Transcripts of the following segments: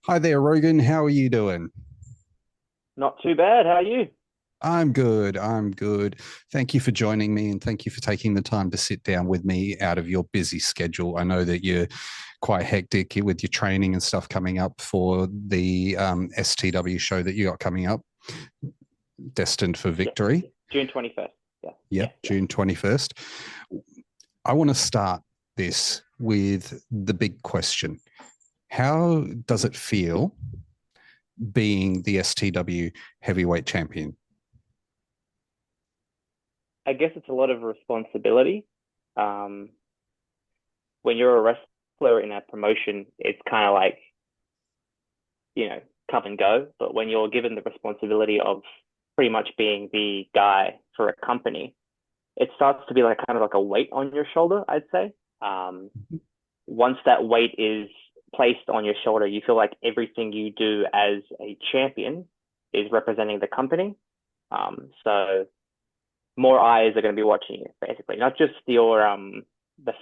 Hi there, Rogan. How are you doing? Not too bad. How are you? I'm good. I'm good. Thank you for joining me and thank you for taking the time to sit down with me out of your busy schedule. I know that you're quite hectic with your training and stuff coming up for the STW show that you got coming up, Destined for Yes, Victory. June 21st. Yeah, yeah, Yep, yeah. June 21st. I want to start this with the big question. How does it feel being the STW heavyweight champion? I guess it's a lot of responsibility. Um, when you're a wrestler in a promotion, it's kind of like, come and go. But when you're given the responsibility of pretty much being the guy for a company, it starts to be like kind of like a weight on your shoulder, I'd say. Um, Once that weight is placed on your shoulder, you feel like everything you do as a champion is representing the company. So more eyes are going to be watching you, basically, not just the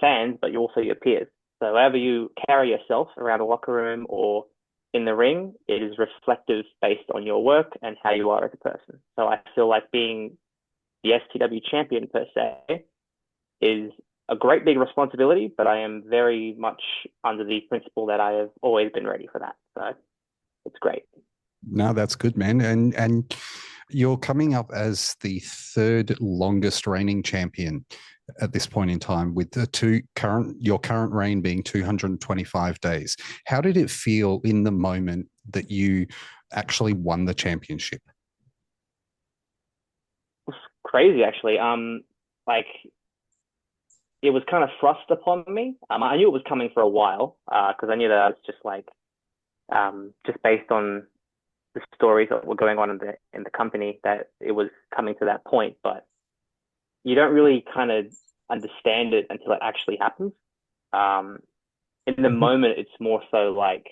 fans, but also your peers. So however you carry yourself around a locker room or in the ring, it is reflective based on your work and how you are as a person. So I feel like being the STW champion per se is a great big responsibility, but I am very much under the principle that I have always been ready for that. So it's great. No, that's good, man. And you're coming up as the third longest reigning champion at this point in time, with your current reign being 225 days. How did it feel in the moment that you actually won the championship? It's crazy actually. Like it was kind of thrust upon me. I knew it was coming for a while, because I knew that I was just based on the stories that were going on in the company, that it was coming to that point, but you don't really kind of understand it until it actually happens. Um, in the Mhm. moment, it's more so like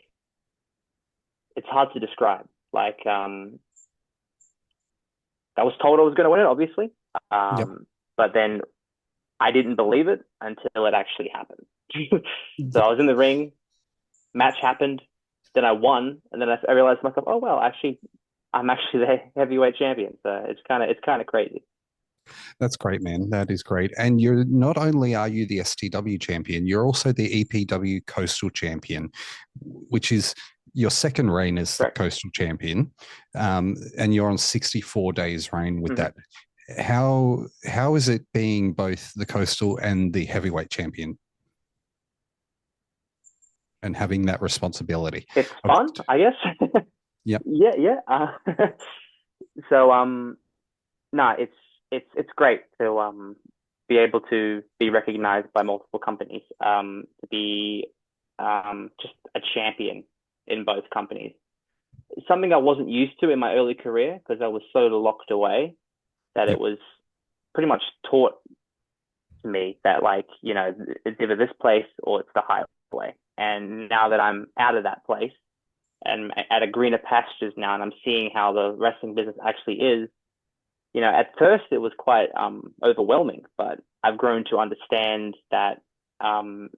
it's hard to describe. Like I was told I was going to win it, obviously, Yep. but then I didn't believe it until it actually happened. So I was in the ring, match happened, then I won, and then I realized to myself, oh well, actually, I'm actually the heavyweight champion. So it's kind of crazy. That's great, man. That is great. And you're not only are you the STW champion, you're also the EPW Coastal champion, which is your second reign as the Correct. Coastal champion, and you're on 64 days reign with Mm-hmm. that. How is it being both the Coastal and the heavyweight champion and having that responsibility? It's Of- fun, I guess. Yep. Yeah, yeah. So no, it's great to be able to be recognized by multiple companies, to be just a champion in both companies. It's something I wasn't used to in my early career because I was so locked away that it Yep. was pretty much taught to me that, like, it's either this place or it's the highway. And now that I'm out of that place and at a greener pastures now, and I'm seeing how the wrestling business actually is, at first it was quite overwhelming, but I've grown to understand that um,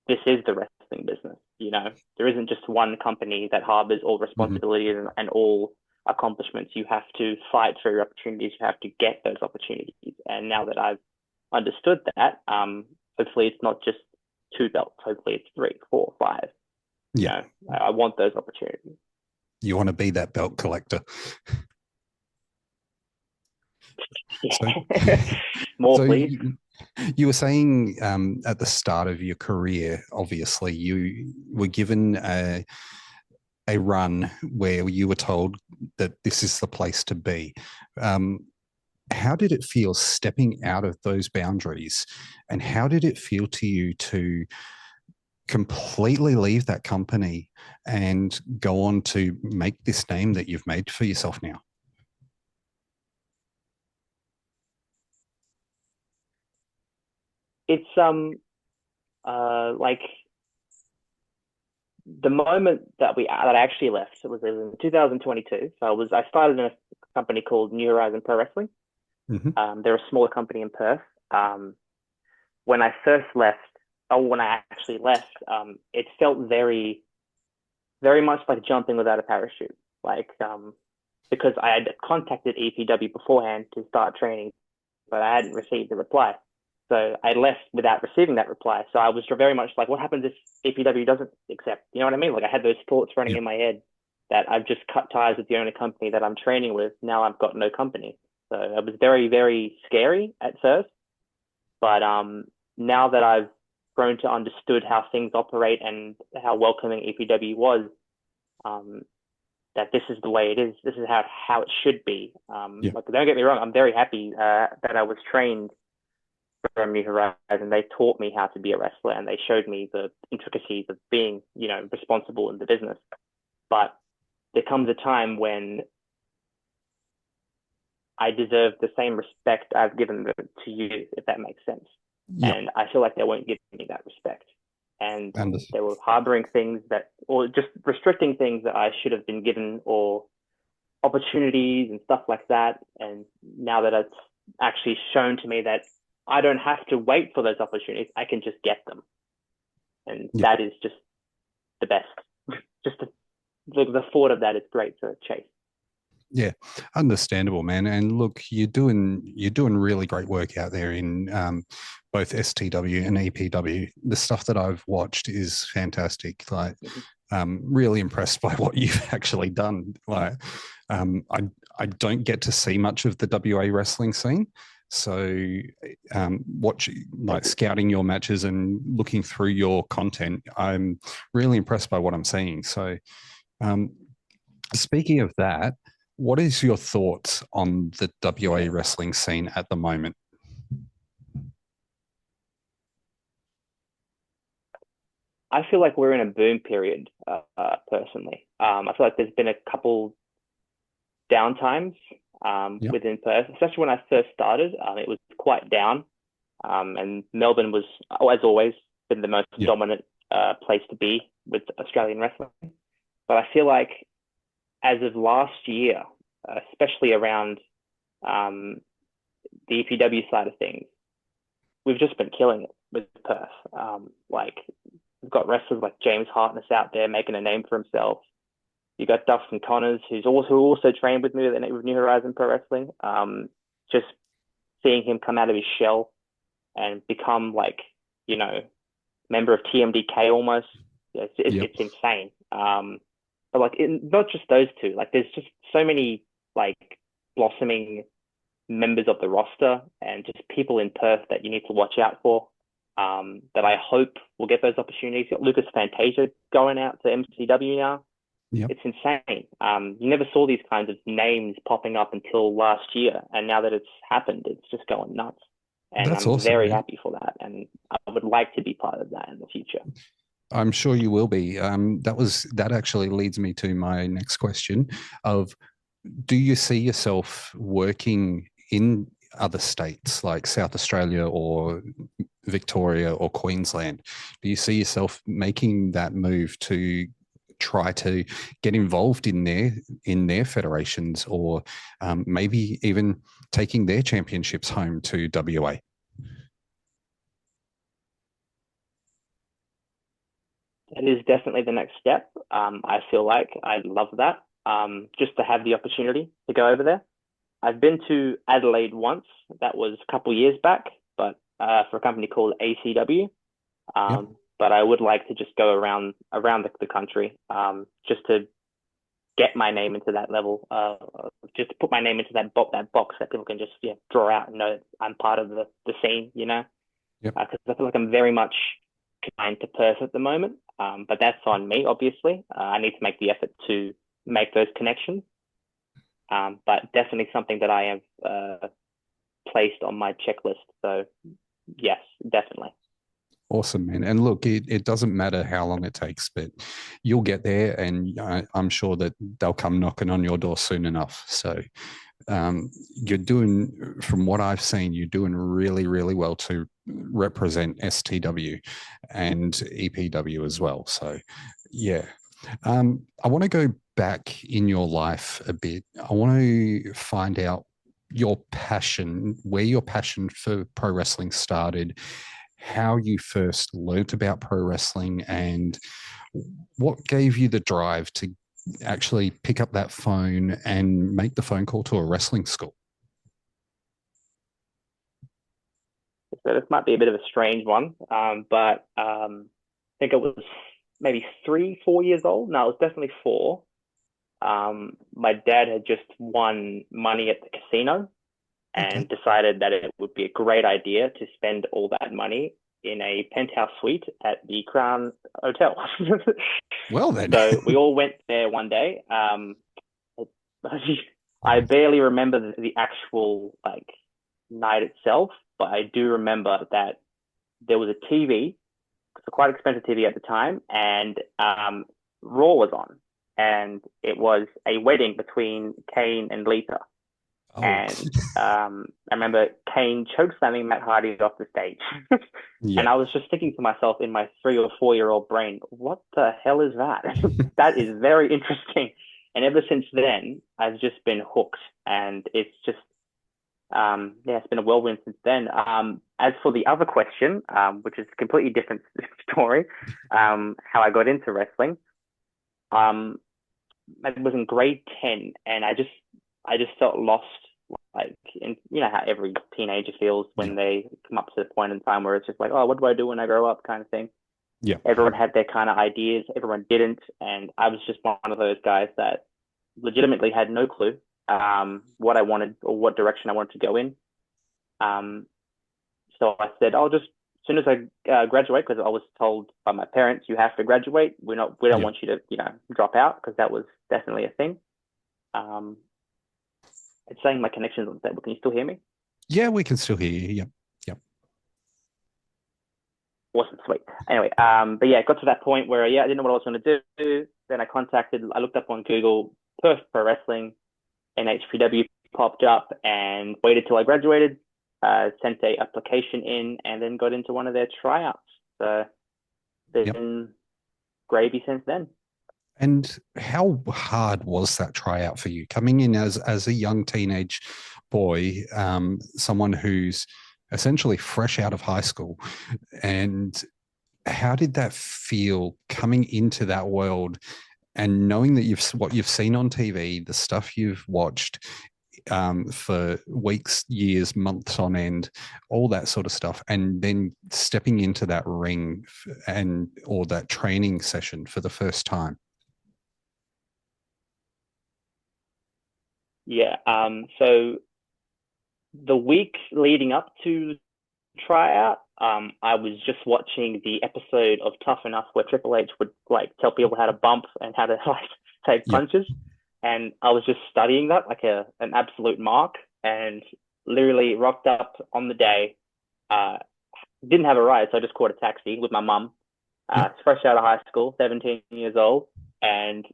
this is the wrestling business. There isn't just one company that harbors all Mhm. responsibilities and all accomplishments. You have to fight for your opportunities. You have to get those opportunities. And now that I've understood that, hopefully it's not just two belts. Hopefully it's three, four, five. You Yeah. know, I want those opportunities. You want to be that belt collector. So, Yeah. More, so please. you were saying at the start of your career, obviously, you were given a run where you were told that this is the place to be. Um, how did it feel stepping out of those boundaries? And how did it feel to you to completely leave that company and go on to make this name that you've made for yourself now? It's like the moment that I actually left, it was in 2022. So I started in a company called New Horizon Pro Wrestling. Mm-hmm. They're a smaller company in Perth. When I first left, or when I actually left, it felt very much like jumping without a parachute. Like because I had contacted EPW beforehand to start training, but I hadn't received a reply. So I left without receiving that reply. So I was very much like, what happens if EPW doesn't accept? You know what I mean? Like I had those thoughts running Yep. in my head that I've just cut ties with the only company that I'm training with. Now I've got no company. So it was very, very scary at first. But now that I've grown to understood how things operate and how welcoming EPW was, um, that this is the way it is. This is how it should be. Yep. Like don't get me wrong, I'm very happy that I was trained from New Horizon. They taught me how to be a wrestler and they showed me the intricacies of being, responsible in the business. But there comes a time when I deserve the same respect I've given to you, if that makes sense. Yep. And I feel like they won't give me that respect. And And they were harboring things or just restricting things that I should have been given, or opportunities and stuff like that. And now that it's actually shown to me that I don't have to wait for those opportunities, I can just get them. And yep. that is just the best. Just the thought of that is great to chase. Yeah, understandable, man. And look, you're doing really great work out there in both STW and EPW. The stuff that I've watched is fantastic. Like, really impressed by what you've actually done. Like, I don't get to see much of the WA wrestling scene, so watch like scouting your matches and looking through your content. I'm really impressed by what I'm seeing. So, um, speaking of that, what is your thoughts on the WA wrestling scene at the moment? I feel like we're in a boom period, personally. I feel like there's been a couple downtimes Yep. within Perth, especially when I first started. It was quite down, and Melbourne was, as always, been the most Yep. dominant place to be with Australian wrestling. But I feel like as of last year, especially around um, the EPW side of things, we've just been killing it with Perth. Like we've got wrestlers like James Hartness out there making a name for himself. You got Dustin Connors, who also trained with me with New Horizon Pro Wrestling. Just seeing him come out of his shell and become like, you know, member of TMDK almost. Yep. It's insane. But like, not just those two. Like, there's just so many like blossoming members of the roster and just people in Perth that you need to watch out for. That I hope will get those opportunities. Got Lucas Fantasia going out to MCW now. Yep. It's insane. You never saw these kinds of names popping up until last year, and now that it's happened, it's just going nuts. And That's I'm awesome, very man. happy for that, and I would like to be part of that in the future. I'm sure you will be. That actually leads me to my next question of, do you see yourself working in other states like South Australia or Victoria or Queensland? Do you see yourself making that move to try to get involved in their federations, or maybe even taking their championships home to WA? It is definitely the next step. I feel like I'd love that. Just to have the opportunity to go over there. I've been to Adelaide once. That was a couple years back, but for a company called ACW. Yep. But I would like to just go around the country, just to get my name into that level, just to put my name into that box that people can just draw out and know I'm part of the scene, you know. Yep. Because I feel like I'm very much kind to purse at the moment, but that's on me, obviously. I need to make the effort to make those connections, but definitely something that I have placed on my checklist. So yes, definitely. Awesome, man. And look, it doesn't matter how long it takes, but you'll get there, and I'm sure that they'll come knocking on your door soon enough. So you're doing, from what I've seen, you're doing really, really well to represent STW and EPW as well. So, yeah. I want to go back in your life a bit. I want to find out your passion, where your passion for pro wrestling started, how you first learnt about pro wrestling, and what gave you the drive to actually pick up that phone and make the phone call to a wrestling school. So this might be a bit of a strange one, but I think it was maybe 3, 4 years old. No, it was definitely 4. My dad had just won money at the casino and decided that it would be a great idea to spend all that money in a penthouse suite at the Crown Hotel. Well, then. So we all went there one day. I barely remember the actual like night itself, but I do remember that there was a TV, it's a quite expensive TV at the time, and Raw was on, and it was a wedding between Kane and Lita. Oh. And I remember Kane chokeslamming Matt Hardy off the stage. Yeah. And I was just thinking to myself in my 3 or 4-year-old brain, what the hell is that? That is very interesting. And ever since then, I've just been hooked. And it's just, it's been a whirlwind since then. As for the other question, which is a completely different story, how I got into wrestling, it was in grade 10, and I just felt lost, like, in, you know, how every teenager feels when they come up to the point in time where it's just like, oh, what do I do when I grow up, kind of thing. Yeah. Everyone had their kind of ideas, everyone didn't, and I was just one of those guys that legitimately had no clue what I wanted or what direction I wanted to go in. So I said, I'll just, as soon as I graduate, because I was told by my parents, you have to graduate. We don't want you to, drop out, because that was definitely a thing. It's saying my connection's on that, but can you still hear me? Yeah, we can still hear you. Yep. Awesome, sweet. Anyway, but yeah, it got to that point where, I didn't know what I was going to do. Then I looked up on Google, Perth Pro Wrestling, and HPW popped up, and waited till I graduated, sent a application in, and then got into one of their tryouts. So been gravy since then. And how hard was that tryout for you, coming in as a young teenage boy, someone who's essentially fresh out of high school? And how did that feel coming into that world and knowing that what you've seen on TV, the stuff you've watched for weeks, years, months on end, all that sort of stuff, and then stepping into that ring or that training session for the first time? Yeah. So the week leading up to tryout, I was just watching the episode of Tough Enough where Triple H would tell people how to bump and how to take punches. And I was just studying that like an absolute mark, and literally rocked up on the day. Didn't have a ride, so I just caught a taxi with my mum. Fresh out of high school, 17 years old, and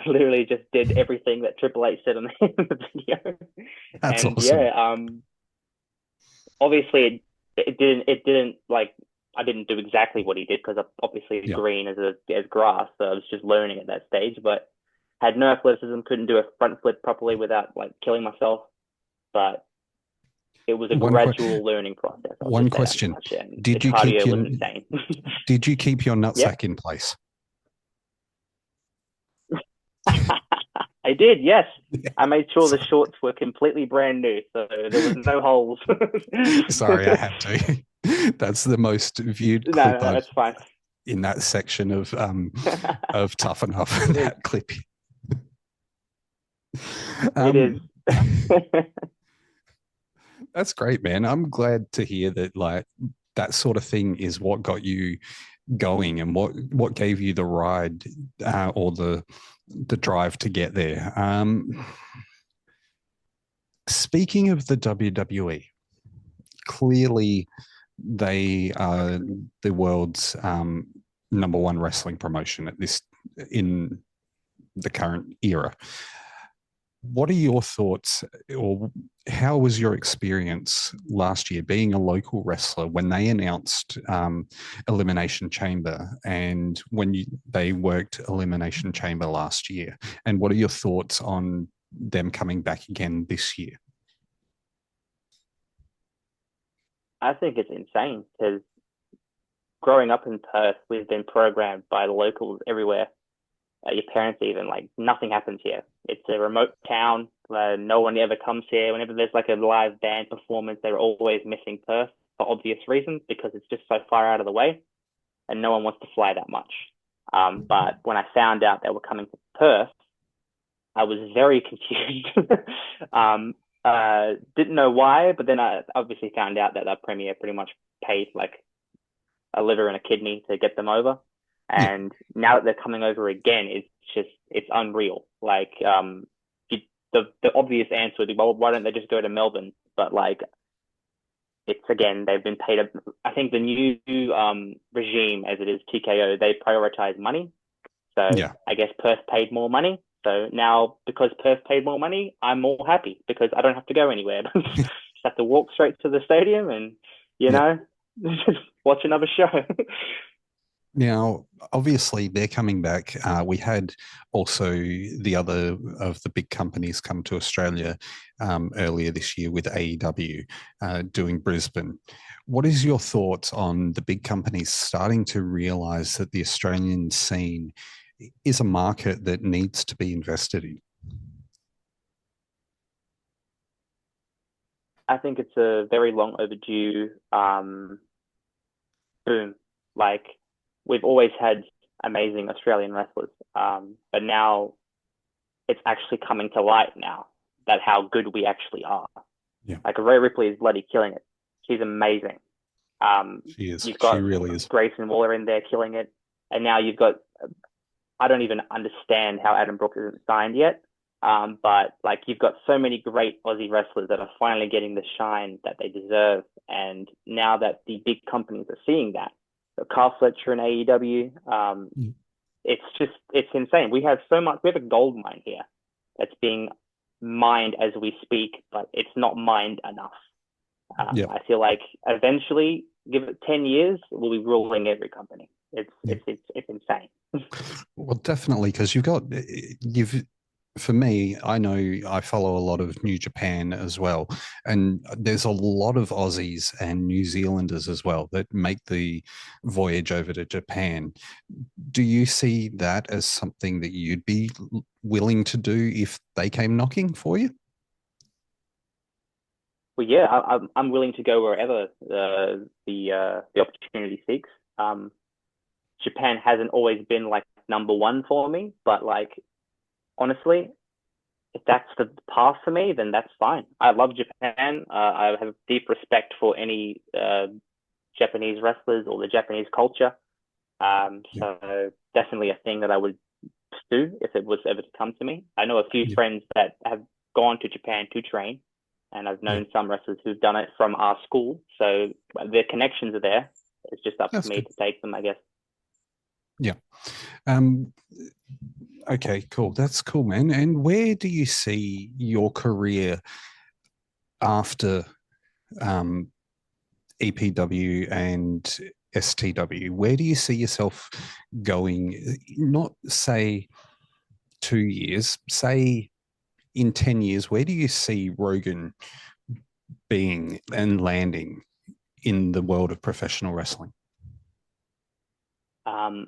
literally just did everything that Triple H said in the video. That's and awesome. Obviously it didn't I didn't do exactly what he did, because obviously green as grass, so I was just learning at that stage, but had no athleticism, couldn't do a front flip properly without killing myself. But it was a gradual learning process. One question: Did you keep your nutsack in place? I did, yes. I made sure the shorts were completely brand new, so there was no holes. Sorry, I had to. That's the most viewed clip that's fine. In that section of Tough Enough, that clip. It is. Um, that's great, man. I'm glad to hear that like that sort of thing is what got you going and what gave you the ride or the drive to get there. Speaking of the WWE, clearly they are the world's number one wrestling promotion at this in the current era. What are your thoughts, or how was your experience last year being a local wrestler when they announced Elimination Chamber and when they worked Elimination Chamber last year? And what are your thoughts on them coming back again this year? I think it's insane because growing up in Perth, we've been programmed by the locals everywhere. Your parents even like nothing happens here. It's a remote town. No one ever comes here. Whenever there's like a live band performance, they're always missing Perth for obvious reasons because it's just so far out of the way, and no one wants to fly that much. But when I found out they were coming to Perth, I was very confused. Didn't know why, but then I obviously found out that that premier pretty much paid like a liver and a kidney to get them over. Yeah, And now that they're coming over again, it's unreal. Like the obvious answer would be, well, why don't they just go to Melbourne? But like it's again, they've been paid. I think the new regime, as it is TKO, they prioritize money. So yeah, I guess Perth paid more money. So now because Perth paid more money, I'm more happy because I don't have to go anywhere. Just have to walk straight to the stadium and you yeah. know just watch another show. Now, obviously, they're coming back. We had also the other of the big companies come to Australia earlier this year with AEW doing Brisbane. What is your thoughts on the big companies starting to realise that the Australian scene is a market that needs to be invested in? I think it's a very long overdue boom. Like we've always had amazing Australian wrestlers, but now it's actually coming to light now that how good we actually are. Yeah, Like Rhea Ripley is bloody killing it. She's amazing. she is. You've She got really is. Grayson Waller in there killing it, and now you've got. I don't even understand how Adam Brooks isn't signed yet. But like you've got so many great Aussie wrestlers that are finally getting the shine that they deserve, and now that the big companies are seeing that, so Carl Fletcher and AEW, Yeah. it's insane. We have so much. We have a gold mine here that's being mined as we speak, but it's not mined enough. Yeah. I feel like eventually, give it 10 years, we'll be ruling every company. It's insane. Well, definitely, because you've for me, I know I follow a lot of New Japan as well, and there's a lot of Aussies and New Zealanders as well that make the voyage over to Japan. Do you see that as something that you'd be willing to do if they came knocking for you? Well, yeah, I'm willing to go wherever the opportunity seeks. Japan hasn't always been like number one for me, but like honestly, if that's the path for me, then that's fine. I love Japan. I have deep respect for any Japanese wrestlers or the Japanese culture. Yeah, So definitely a thing that I would do if it was ever to come to me. I know a few yeah, friends that have gone to Japan to train, and I've yeah. known some wrestlers who've done it from our school. So their connections are there. It's just up to That's me good. to take them, I guess. Yeah. Um, okay, cool. That's cool, man. And where do you see your career after um, EPW and STW? Where do you see yourself going? Not say 2 years, say in 10 years, where do you see Rogan being and landing in the world of professional wrestling? Um,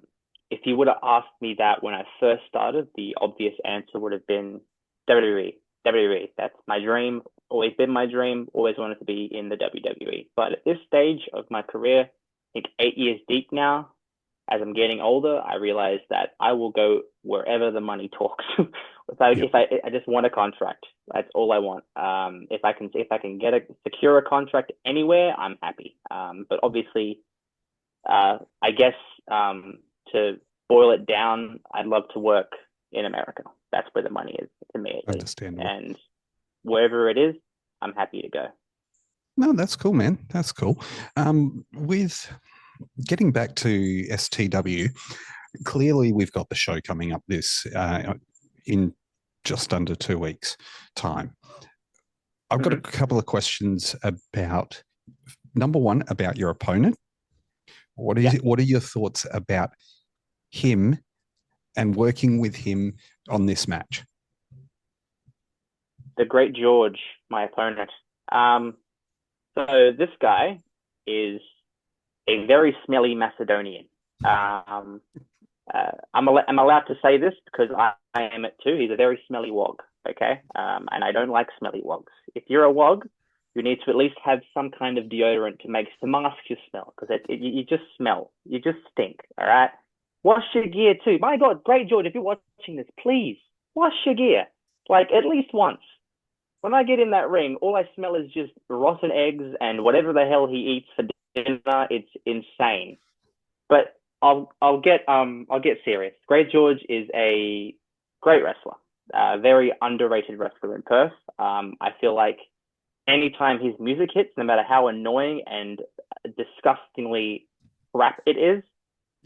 if you would have asked me that when I first started, the obvious answer would have been WWE. WWE. That's my dream. Always been my dream. Always wanted to be in the WWE. But at this stage of my career, I think 8 years deep now, As I'm getting older, I realize that I will go wherever the money talks. If I just want a contract, that's all I want. If I can secure a contract anywhere, I'm happy. But obviously, I guess to boil it down, I'd love to work in America. That's where the money is to me. Understandable. And wherever it is, I'm happy to go. No, that's cool, man. That's cool. With getting back to STW, clearly we've got the show coming up this in just under 2 weeks' time. I've got a couple of questions about, number one, about your opponent. What are your thoughts about him and working with him on this match? The Great George, my opponent. So this guy is a very smelly Macedonian. I'm allowed to say this because I am it too. He's a very smelly wog, okay? And I don't like smelly wogs. If you're a wog, you need to at least have some kind of deodorant to mask your smell, because you just smell. You just stink, all right? Wash your gear too. My God, Great George, if you're watching this, please wash your gear, like at least once. When I get in that ring, all I smell is just rotten eggs and whatever the hell he eats for dinner. It's insane. But I'll get serious. Great George is a great wrestler, very underrated wrestler in Perth. I feel like anytime his music hits, no matter how annoying and disgustingly crap it is,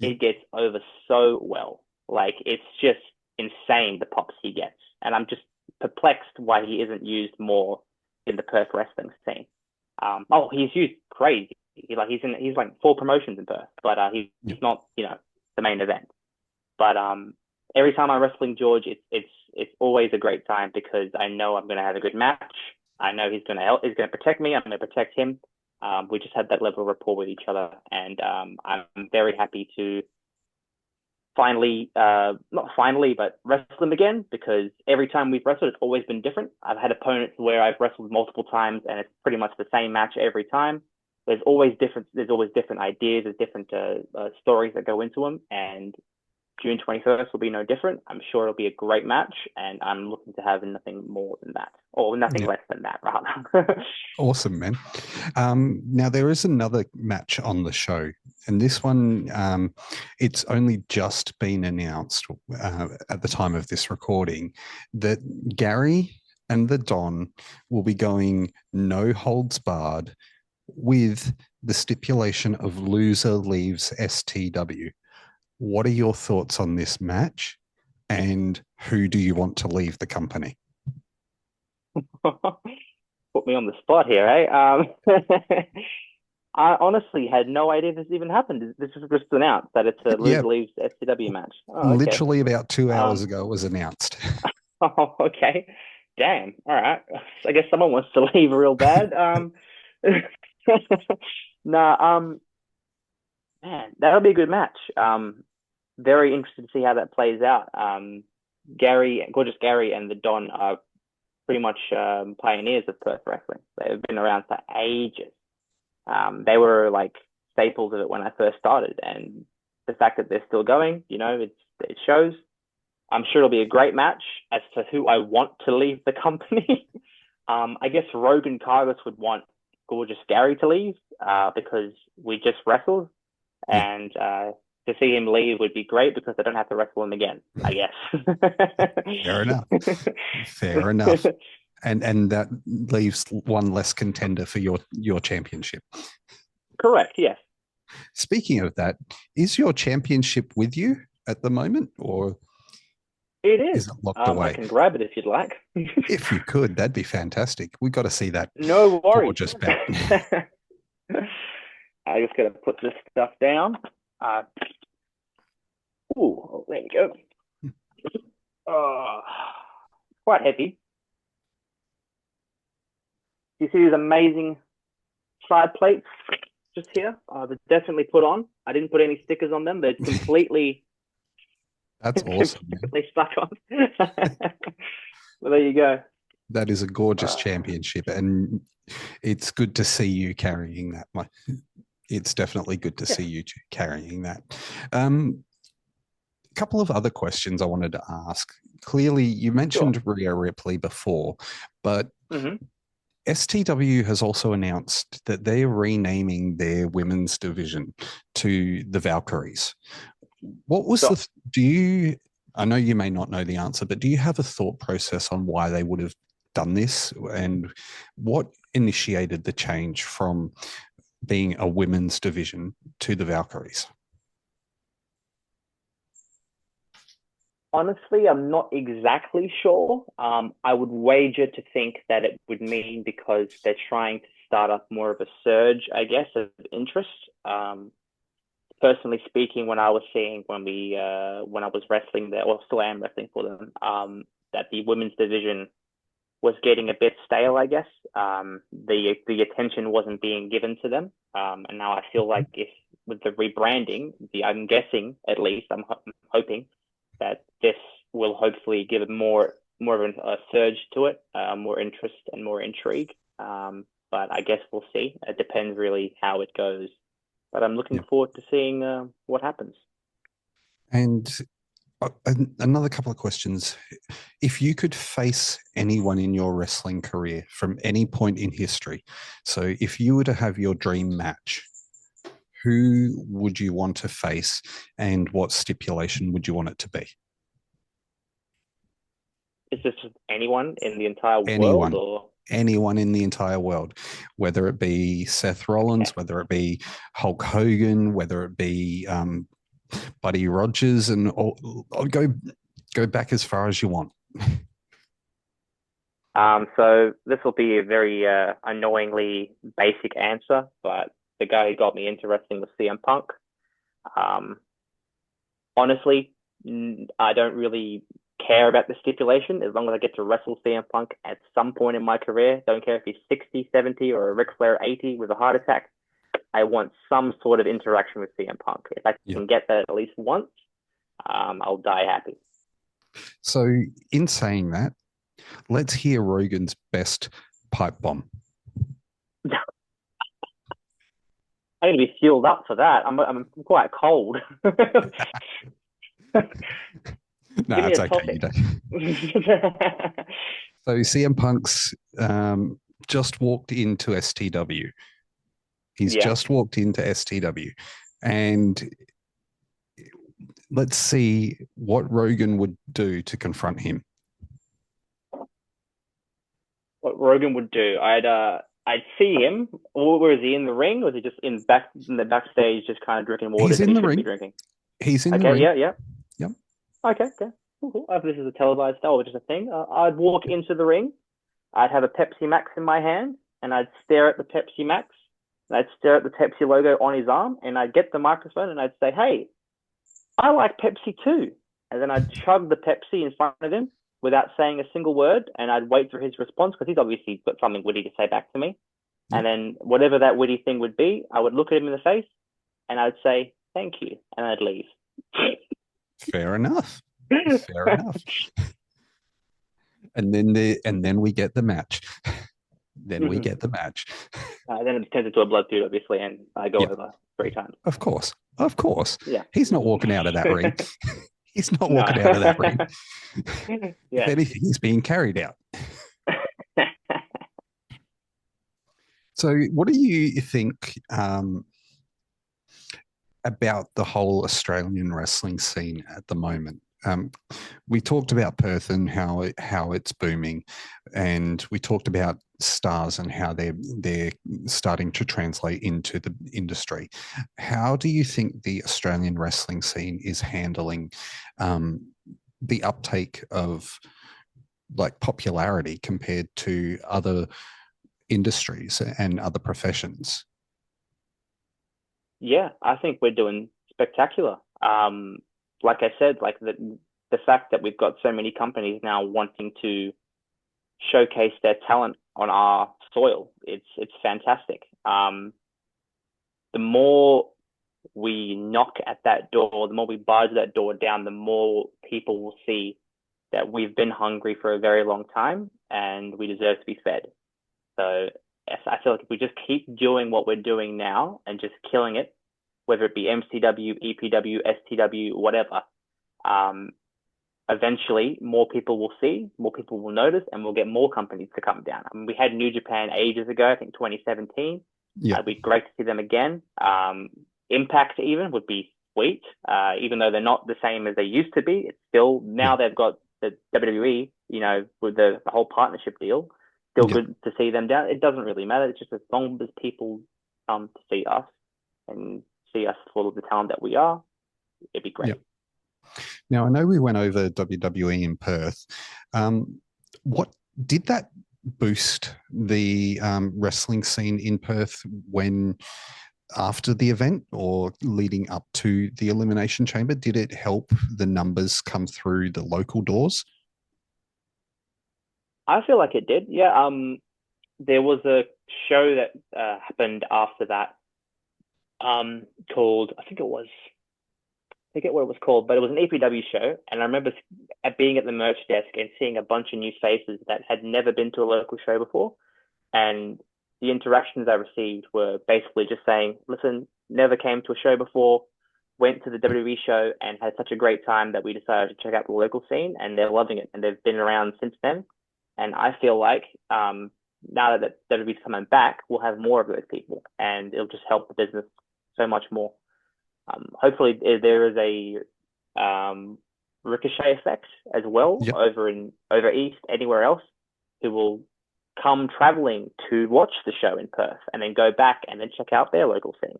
it gets over so well. Like, it's just insane the pops he gets. And I'm just perplexed why he isn't used more in the Perth wrestling scene. He's used crazy. He's like 4 promotions in Perth, but he's not, the main event. But every time I'm wrestling George, it's always a great time because I know I'm going to have a good match. I know he's going to protect me. I'm going to protect him. We just had that level of rapport with each other, and I'm very happy to not finally, but wrestle him again, because every time we've wrestled, it's always been different. I've had opponents where I've wrestled multiple times, and it's pretty much the same match every time. There's always different ideas, there's different stories that go into them, and June 21st will be no different. I'm sure it'll be a great match, and I'm looking to have nothing more than that, or nothing less than that, rather. Awesome, man. Now, there is another match on the show, and this one, it's only just been announced at the time of this recording that Gary and the Don will be going no holds barred with the stipulation of loser leaves STW. What are your thoughts on this match, and who do you want to leave the company? Put me on the spot here, eh? I honestly had no idea this even happened. This was just announced that it's a loser leaves STW match. Oh, okay. Literally about 2 hours ago it was announced. Oh, okay. Damn. All right. I guess someone wants to leave real bad. Man, that'll be a good match. Very interested to see how that plays out. Gorgeous Gary and the Don are pretty much pioneers of Perth wrestling. They've been around for ages. They were like staples of it when I first started, and the fact that they're still going, it shows. I'm sure it'll be a great match. As to who I want to leave the company, I guess Rogan Karguis would want Gorgeous Gary to leave because we just wrestled, and to see him leave would be great because I don't have to wrestle him again, I guess. Fair enough. And that leaves one less contender for your championship. Correct, yes. Speaking of that, is your championship with you at the moment, or it is it locked away? I can grab it if you'd like. If you could, that'd be fantastic. We've got to see that. No worries. Gorgeous belt. I just got to put this stuff down. There you go. Quite heavy. You see these amazing side plates just here? They're definitely put on. I didn't put any stickers on them. They're completely... That's awesome. Completely stuck on. Well, there you go. That is a gorgeous championship, and it's good to see you carrying that one. It's definitely good to Yeah, see you two carrying that. Um, a couple of other questions I wanted to ask. Clearly, you sure. mentioned Rhea Ripley before, but Hmm. STW has also announced that they're renaming their women's division to the Valkyries. What was Sure. the, do you, I know you may not know the answer, but do you have a thought process on why they would have done this and what initiated the change from being a women's division to the Valkyries? Honestly, I'm not exactly sure. I would wager to think that it would mean because they're trying to start up more of a surge, I guess, of interest. Um, Personally speaking, when I was seeing when I was wrestling there, or still am wrestling for them, that the women's division was getting a bit stale, I guess. The attention wasn't being given to them, and now I feel like if with the rebranding, I'm guessing at least I'm hoping that this will hopefully give it more of a surge to it, more interest and more intrigue. But I guess we'll see. It depends really how it goes. But I'm looking Yeah. forward to seeing what happens. And another couple of questions. If you could face anyone in your wrestling career from any point in history, so if you were to have your dream match, who would you want to face and what stipulation would you want it to be? Is this just anyone in the entire world, Anyone, or anyone in the entire world, whether it be Seth okay? Rollins, whether it be Hulk Hogan, whether it be Buddy Rogers, and I'll go back as far as you want. So this will be a very annoyingly basic answer, but the guy who got me into wrestling was CM Punk. Um, Honestly, I don't really care about the stipulation as long as I get to wrestle CM Punk at some point in my career. Don't care if he's 60, 70, or a Ric Flair 80 with a heart attack. I want some sort of interaction with CM Punk. If I Yeah. can get that at least once, I'll die happy. So, in saying that, let's hear Rogan's best pipe bomb. I'm going to be fueled up for that. I'm quite cold. Give No, me it's a okay. You topic. don't. So CM Punk's just walked into STW. He's Yeah. just walked into STW, and let's see what Rogan would do to confront him. What Rogan would do, I'd see him. Or is he in the ring, or is he just in the backstage, just kind of drinking water He's that in he the shouldn't be ring. drinking? He's in the Okay, ring. yeah, yeah. Yep. Okay, okay. Cool, cool. If this is a televised style, which is a thing, I'd walk into the ring. I'd have a Pepsi Max in my hand, and I'd stare at the Pepsi Max. And I'd stare at the Pepsi logo on his arm, and I'd get the microphone and I'd say, "Hey, I like Pepsi too." And then I'd chug the Pepsi in front of him without saying a single word, and I'd wait for his response because he's obviously got something witty to say back to me. Yep. And then whatever that witty thing would be, I would look at him in the face and I'd say, "Thank you," and I'd leave. Fair enough. Fair enough. And then we get the match. Then we get the match. Then it turns into a blood feud, obviously, and I go Yeah, over 3 times. of course. Of course. Yeah. He's not walking out of that ring. He's not No. walking out of that ring. If Yeah. anything, he's being carried out. So, what do you think about the whole Australian wrestling scene at the moment? We talked about Perth and how it's booming, and we talked about stars and how they're starting to translate into the industry. How do you think the Australian wrestling scene is handling the uptake of like popularity compared to other industries and other professions? Yeah, I think we're doing spectacular. Like I said, like the fact that we've got so many companies now wanting to showcase their talent on our soil, it's fantastic. The more we knock at that door, the more we buzz that door down, the more people will see that we've been hungry for a very long time and we deserve to be fed. So yes, I feel like if we just keep doing what we're doing now and just killing it, whether it be MCW, EPW, STW, whatever, um, eventually more people will see, more people will notice, and we'll get more companies to come down. I mean, we had New Japan ages ago, I think 2017. Yeah. It'd be great to see them again. Impact even would be sweet, even though they're not the same as they used to be. It's still, now they've got the WWE, with the whole partnership deal. Still Yeah. good to see them down. It doesn't really matter. It's just as long as people come to see us and see us for the talent that we are, it'd be great. Yeah. Now, I know we went over WWE in Perth. What did that boost the wrestling scene in Perth when after the event or leading up to the Elimination Chamber? Did it help the numbers come through the local doors? I feel like it did. Yeah. There was a show that happened after that, called, I forget what it was called, but it was an EPW show. And I remember being at the merch desk and seeing a bunch of new faces that had never been to a local show before. And the interactions I received were basically just saying, listen, never came to a show before, went to the WWE show and had such a great time that we decided to check out the local scene, and they're loving it. And they've been around since then. And I feel like now that WWE's coming back, we'll have more of those people, and it'll just help the business so much more. Hopefully, there is a ricochet effect as well over east, anywhere else, who will come traveling to watch the show in Perth and then go back and then check out their local scene.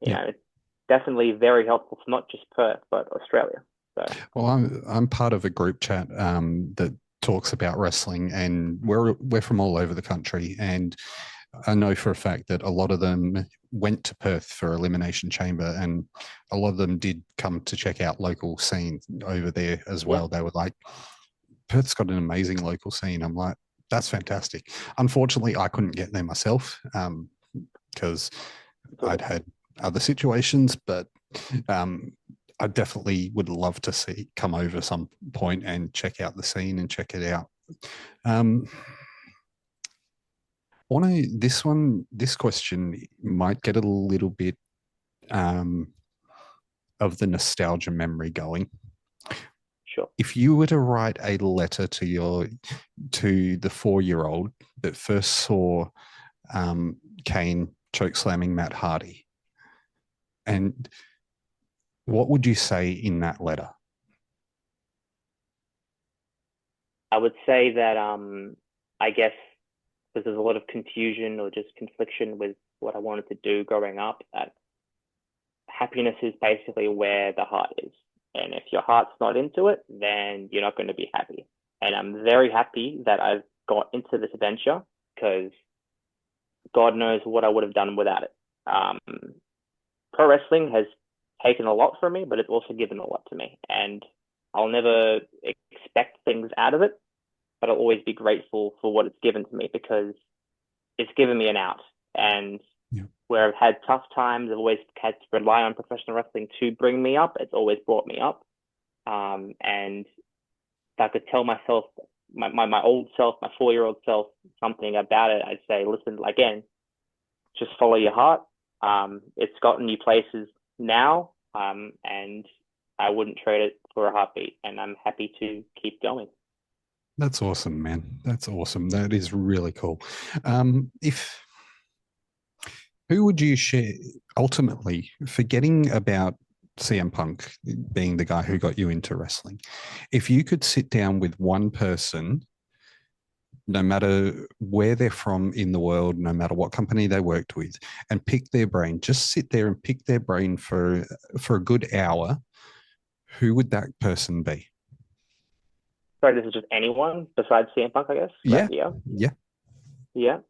It's definitely very helpful for not just Perth but Australia. So, well, I'm part of a group chat that talks about wrestling, and we're from all over the country, and I know for a fact that a lot of them went to Perth for Elimination Chamber, and a lot of them did come to check out local scene over there as well. They were like, Perth's got an amazing local scene. I'm like, that's fantastic. Unfortunately, I couldn't get there myself because I'd had other situations, but I definitely would love to come over some point and check out the scene and check it out. This question might get a little bit of the nostalgia memory going. Sure. If you were to write a letter to the 4-year-old that first saw Kane chokeslamming Matt Hardy, and what would you say in that letter? I would say that I guess because there's a lot of confusion or just confliction with what I wanted to do growing up, that happiness is basically where the heart is. And if your heart's not into it, then you're not going to be happy. And I'm very happy that I've got into this adventure, because God knows what I would have done without it. Pro wrestling has taken a lot from me, but it's also given a lot to me. And I'll never expect things out of it, but I'll always be grateful for what it's given to me, because it's given me an out. And where I've had tough times, I've always had to rely on professional wrestling to bring me up. It's always brought me up. And if I could tell myself, my old self, my 4-year-old self, something about it, I'd say, listen, again, just follow your heart. It's gotten you places now, and I wouldn't trade it for a heartbeat, and I'm happy to keep going. That's awesome, man. That's awesome. That is really cool. Who would you share, ultimately, forgetting about CM Punk being the guy who got you into wrestling, if you could sit down with one person, no matter where they're from in the world, no matter what company they worked with, and pick their brain, just sit there and pick their brain for a good hour, who would that person be? Sorry, this is just anyone besides CM Punk, I guess. Yeah. Right? Yeah. Yeah.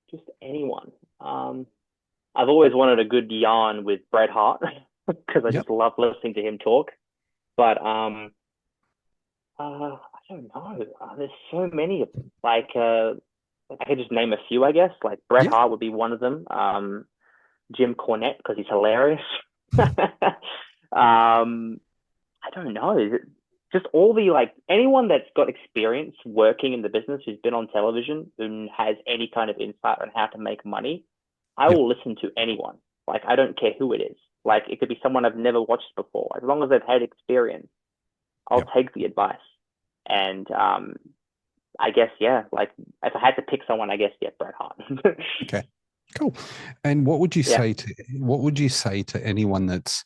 Just anyone. I've always wanted a good yarn with Bret Hart, because I just love listening to him talk. But I don't know. There's so many of them. Like I could just name a few, I guess. Like Bret Hart would be one of them. Jim Cornette, because he's hilarious. I don't know. just all the like anyone that's got experience working in the business, who's been on television, who has any kind of insight on how to make money, I Yep. will listen to anyone. Like, I don't care who it is. Like, it could be someone I've never watched before. As long as they've had experience, I'll Yep. take the advice. And I guess, yeah, like if I had to pick someone, I guess, yeah, Bret Hart. Okay. Cool. And Yeah. what would you say to anyone that's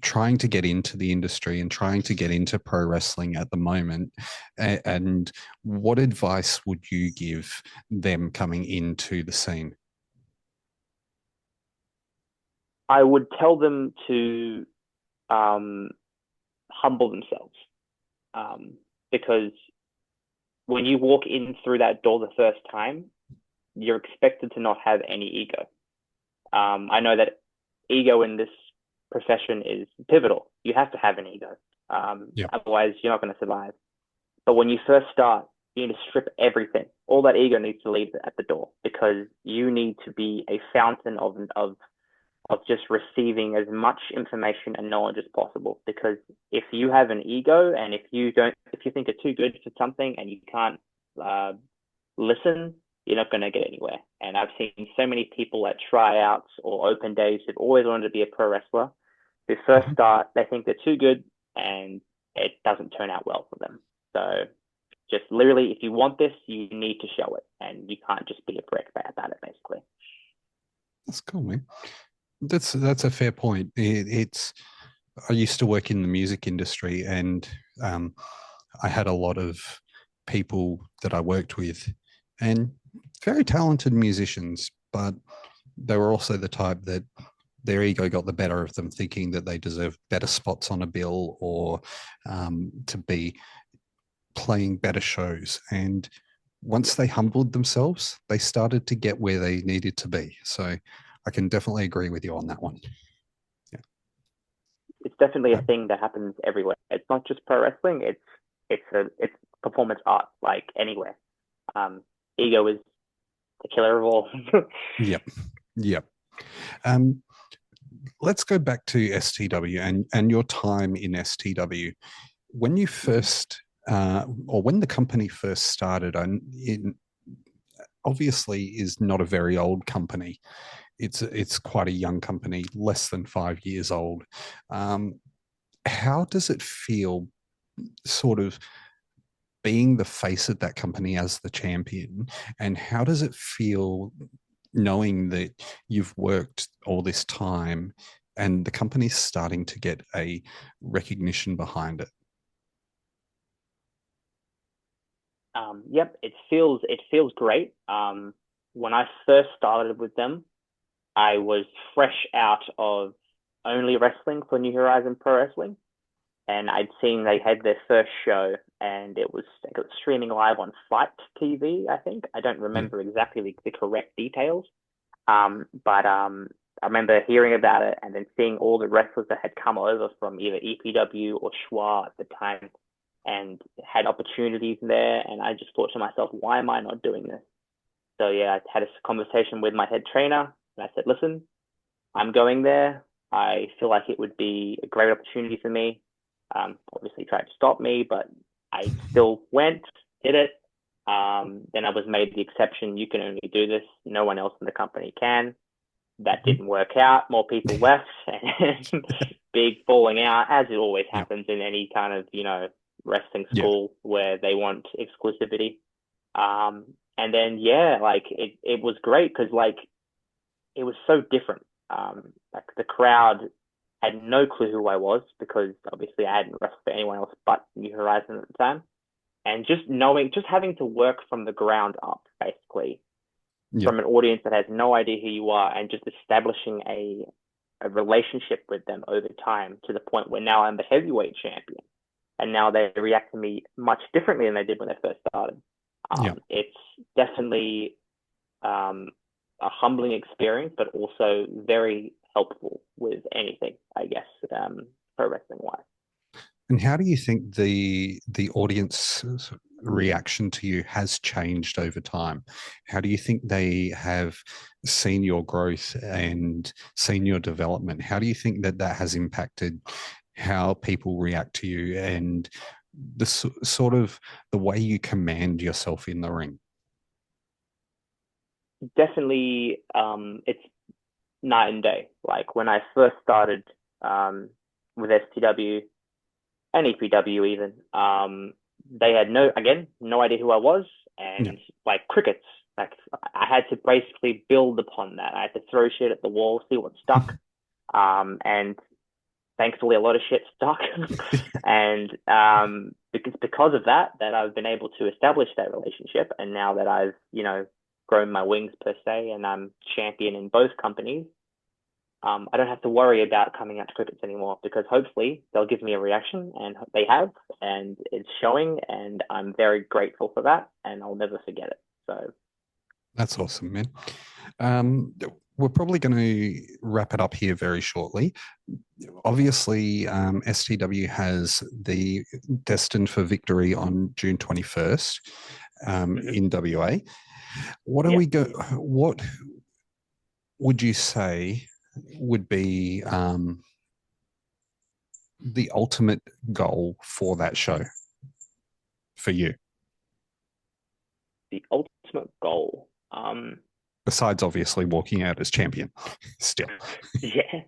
trying to get into the industry and trying to get into pro wrestling at the moment? And what advice would you give them coming into the scene? I would tell them to um, humble themselves, because when you walk in through that door the first time, you're expected to not have any ego. I know that ego in this profession is pivotal. You have to have an ego. Yep. Otherwise, you're not going to survive. But when you first start, you need to strip everything. All that ego needs to leave at the door, because you need to be a fountain of just receiving as much information and knowledge as possible. Because if you have an ego, and if you think you're too good for something and you can't listen, you're not going to get anywhere. And I've seen so many people at tryouts or open days who've always wanted to be a pro wrestler, who first Mhm. start, they think they're too good, and it doesn't turn out well for them. So just literally, if you want this, you need to show it, and you can't just be a prick about it, basically. That's cool, man. That's a fair point. It's I used to work in the music industry, and um, I had a lot of people that I worked with, and very talented musicians, but they were also the type that their ego got the better of them, thinking that they deserve better spots on a bill or to be playing better shows. And once they humbled themselves, they started to get where they needed to be. So I can definitely agree with you on that one. Yeah. It's definitely a Uh, thing that happens everywhere. It's not just pro wrestling. It's performance art, like anywhere. Um, Ego is the killer of all. yep. Yep. Um, let's go back to STW and your time in STW. When you first, or when the company first started, and it obviously is not a very old company. It's quite a young company, less than 5 years old. Um, how does it feel, sort of being the face of that company as the champion, and how does it feel knowing that you've worked all this time and the company's starting to get a recognition behind it? Yep, it feels great. When I first started with them, I was fresh out of only wrestling for New Horizon Pro Wrestling, and I'd seen they had their first show, and it was streaming live on Fight TV. I think I don't Yeah. remember exactly the correct details, but I remember hearing about it and then seeing all the wrestlers that had come over from either EPW or Schwa at the time and had opportunities there. And I just thought to myself, why am I not doing this? So yeah, I had a conversation with my head trainer, and I said, listen, I'm going there. I feel like it would be a great opportunity for me. Obviously, he tried to stop me, but I still went, did it. Then I was made the exception. You can only do this. No one else in the company can. That Mhm. didn't work out. More people left, and big falling out, as it always Yeah. happens in any kind of wrestling Yeah. school where they want exclusivity. And then yeah, like it was great because like it was so different. Like the crowd had no clue who I was because obviously I hadn't wrestled for anyone else but New Horizon at the time. And just having to work from the ground up, basically, Yeah. from an audience that has no idea who you are, and just establishing a relationship with them over time to the point where now I'm the heavyweight champion. And now they react to me much differently than they did when they first started. Yeah. It's definitely a humbling experience, but also very helpful with anything, I guess, pro wrestling wise. And how do you think the audience reaction to you has changed over time? How do you think they have seen your growth and seen your development? How do you think that that has impacted how people react to you and the sort of the way you command yourself in the ring? Definitely, it's night and day. Like when I first started with STW and EPW even, they had no idea who I was, Yeah. and like crickets. Like I had to basically build upon that. I had to throw shit at the wall, see what stuck. And thankfully a lot of shit stuck. And because of that, I've been able to establish that relationship. And now that I've, grown my wings per se, and I'm champion in both companies, I don't have to worry about coming out to crickets anymore, because hopefully they'll give me a reaction, and they have, and it's showing, and I'm very grateful for that, and I'll never forget it. So That's awesome, man. We're probably going to wrap it up here very shortly. Obviously, STW has the Destined for Victory on June 21st in WA. What are we go? What would you say would be the ultimate goal for that show for you? The ultimate goal. Besides obviously walking out as champion, still. Yeah.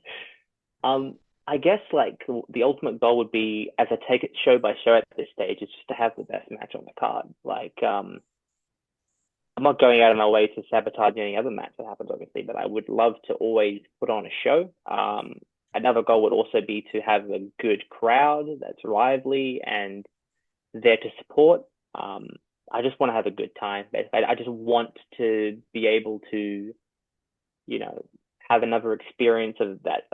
I guess like the ultimate goal would be, as I take it show by show at this stage, is just to have the best match on the card. Like, I'm not going out of my way to sabotage any other match that happens, obviously, but I would love to always put on a show. Another goal would also be to have a good crowd that's lively and there to support. I just want to have a good time. I just want to be able to, have another experience of that.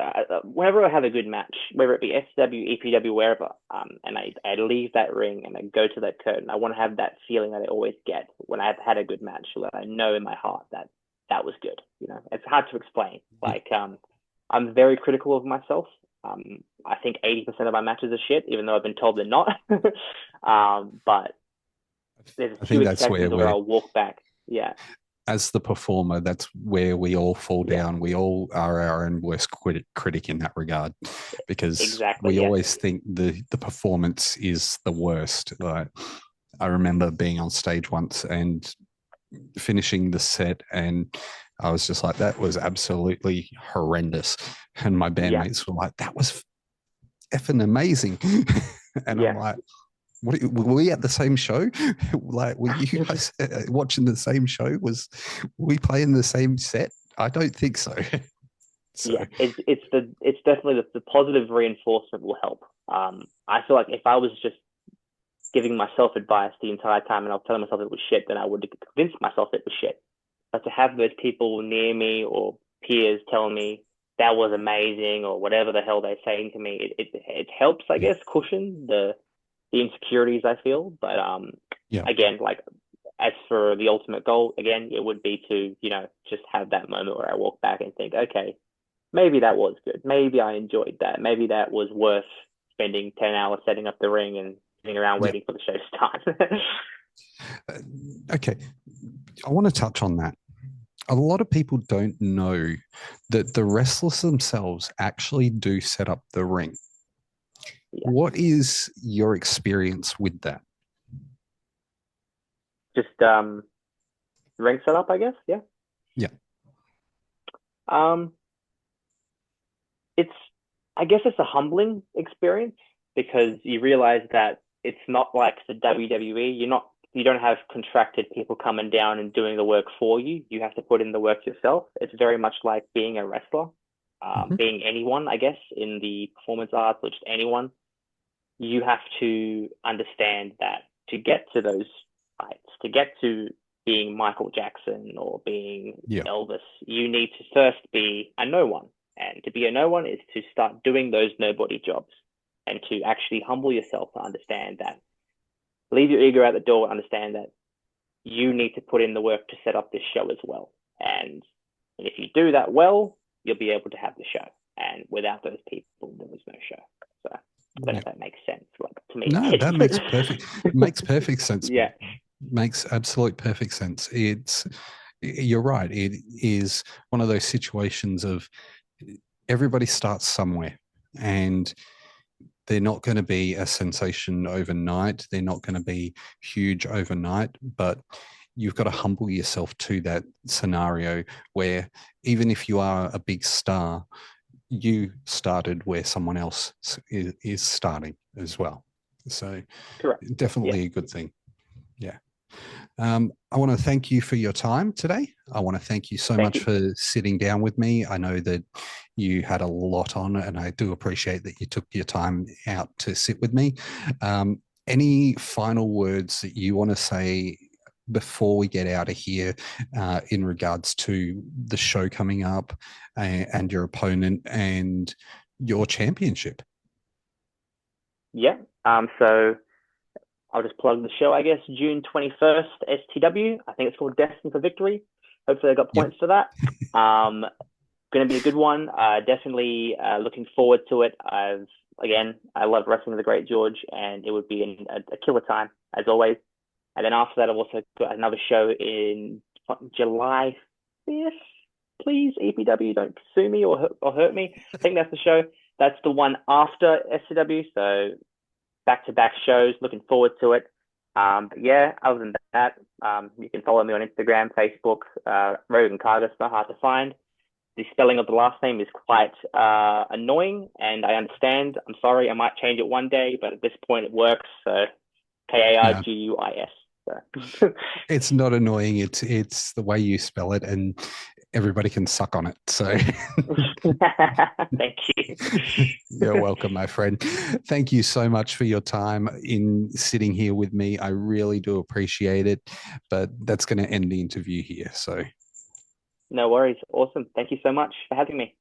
Whenever I have a good match, whether it be SW, EPW, wherever, and I leave that ring and I go to that curtain, I want to have that feeling that I always get when I've had a good match, so that I know in my heart that that was good. It's hard to explain. Like, I'm very critical of myself. I think 80% of my matches are shit, even though I've been told they're not. But there's a few exceptions where I'll walk back. Yeah. As the performer, that's where we all fall down. We all are our own worst critic in that regard, because we always think the performance is the worst. Like, I remember being on stage once and finishing the set, and I was just like, that was absolutely horrendous. And my bandmates were like, that was effing amazing. And I'm like, were we at the same show? Like, were you guys watching the same show? Were we playing the same set? I don't think so. Yeah, it's definitely the positive reinforcement will help. I feel like if I was just giving myself advice the entire time and I was telling myself it was shit, then I would have convinced myself it was shit. But to have those people near me or peers telling me that was amazing or whatever the hell they're saying to me, it helps, I guess, cushion the insecurities I feel. But again, like, as for the ultimate goal, again, it would be to, just have that moment where I walk back and think, okay, maybe that was good. Maybe I enjoyed that. Maybe that was worth spending 10 hours setting up the ring and sitting around waiting for the show to start. Okay. I want to touch on that. A lot of people don't know that the wrestlers themselves actually do set up the ring. Yeah. What is your experience with that? Just ring setup, I guess. Yeah. Yeah. I guess it's a humbling experience, because you realize that it's not like the WWE. You don't have contracted people coming down and doing the work for you. You have to put in the work yourself. It's very much like being a wrestler, being anyone, I guess, in the performance arts, or just anyone. You have to understand that to get to those heights, to get to being Michael Jackson or being Elvis, you need to first be a no one. And to be a no one is to start doing those nobody jobs, and to actually humble yourself to understand that. Leave your ego at the door and understand that you need to put in the work to set up this show as well. And if you do that well, you'll be able to have the show. And without those people, there was no show. So I don't know if that makes sense. Like, to me, no, that makes perfect sense. Yeah, makes absolute perfect sense. You're right. It is one of those situations of everybody starts somewhere, and They're not going to be a sensation overnight. They're not going to be huge overnight, but you've got to humble yourself to that scenario where even if you are a big star, you started where someone else is starting as well. So Correct. definitely Yeah. a good thing. Yeah. I want to thank you for your time today. I want to thank you so Thank much you. for sitting down with me. I know that you had a lot on, and I do appreciate that you took your time out to sit with me. Any final words that you want to say before we get out of here in regards to the show coming up and your opponent and your championship? Yeah. So I'll just plug the show, I guess. June 21st, STW. I think it's called Destined for Victory. Hopefully I got Yep. points for that. Going to be a good one. Definitely looking forward to it. I love wrestling with the great George, and it would be a killer time as always. And then after that, I've also got another show in July 5th. Please, EPW, don't sue me or hurt me. I think that's the show. That's the one after SCW. So back-to-back shows. Looking forward to it. But yeah, other than that, you can follow me on Instagram, Facebook. Rogan Karguis, not hard to find. The spelling of the last name is quite annoying, and I understand. I'm sorry, I might change it one day, but at this point it works. So Karguis. So. It's not annoying. It's the way you spell it, and everybody can suck on it. So Thank you. you're welcome, my friend. Thank you so much for your time in sitting here with me. I really do appreciate it. But that's going to end the interview here. So No worries. Awesome. Thank you so much for having me.